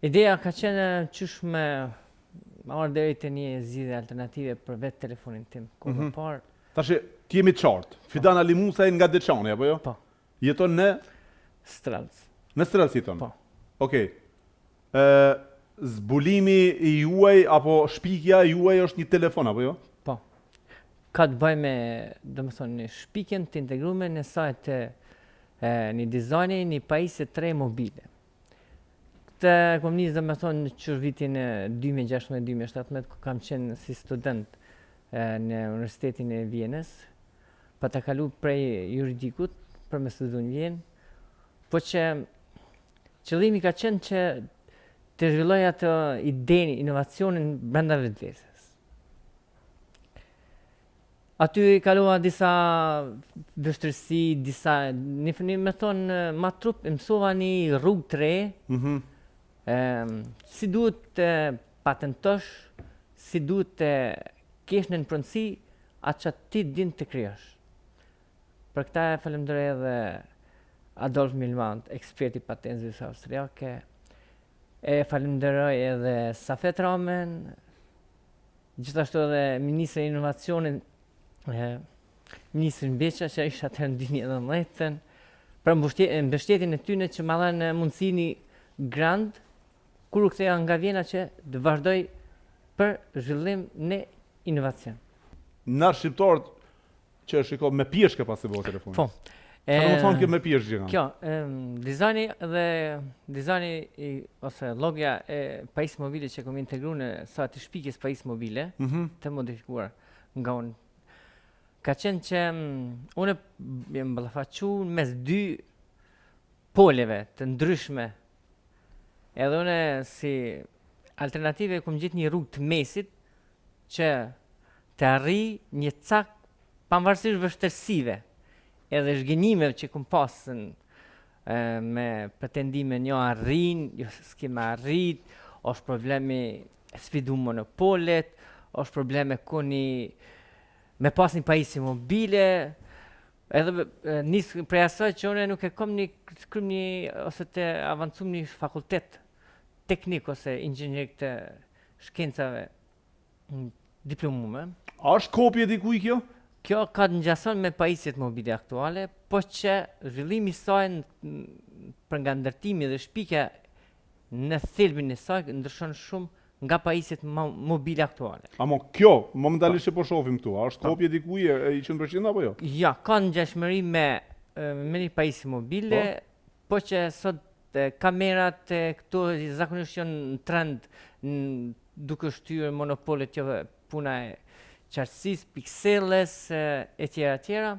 Ideja ka qenë qysh me marrë deri te një zgjidhje alternative për vetë telefonin tim. Kohë parë. Tash ti jemi të qartë. Fidan Ali Musa nga Deçani apo jo? Po. Jeton në Strelc. Në Strelc jeton. Po. Okej. Zbulimi i juaj apo shpikja juaj është një telefon apo jo? Po. Ka të bëjë me, domethënë, një shpikjen të integruar në saj të një dizajni, një pajisje 3 mobile. Këtë kom nisë domethënë që vitin 2016-2017 ku kam qenë si student në Universitetin e Vienës, pa ta kalu prej juridikut për me studiu në Vjenë, po që qëllimi ka qenë që të zhvilloj atë idenë, inovacionin brenda vetvesës. Aty kalova disa vështirësi, me thonë ma trup, mësova një rrugë të re, si duhet të patentosh, si duhet të kesh në pronësi atë që ti din të krijosh. Për këta e falenderoj edhe Adolf Milmant, eksperti patentës austriake, e falenderoj edhe Safet Ramen, gjithashtu edhe Ministri i Inovacionit, Ministrin Beqa që isha atëherë në 2019, për mbështetjen e tyre që më dhanë mundësi një grant kur u ktheja nga Vjena që të vazhdoj për zhvillim në inovacion. Na shqiptarët që shiko me pjeshkë pas e bëu telefonin. Po. Çfarë do të thonë kjo me pjeshkë? Kjo, dizajni ose logja e pajisjes mobile që kam integruar në sa të shpikjes pajisjes mobile, të modifikuar nga unë. Ka qenë që unë jem ballafaqu mes 2 poleve të ndryshme. Edhe unë si alternative kom gjetë një rrugë të mesit që të arri një cak pavarësisht vështirësive edhe zhgënjimeve që kom pasën me pretendime një arrin, jo s'kemë arrit, është problemi sfidu monopolet, është probleme ku me pas një pajisje mobile, edhe nisë prej asaj që unë nuk e kom ose të avancum një fakultet teknik ose inxhinier të shkencave diplomume. A është kopje dikuj kjo? Kjo ka të ngjason me pajisjet mobile aktuale, po që zhvillimi i saj për nga ndërtimi dhe shpikja në thelbin e saj ndryshon shumë nga pajisjet mobile aktuale. Amo kjo, momentalisht që po shohim këtu, a është kopje dikuj e 100% apo jo? Ja, ka ngjashmëri me një pajisje mobile, po që sot kamerat këtu zakonisht janë në trend duke shtyrë monopolet, jo puna e qartësisë, pikseles, e tjera.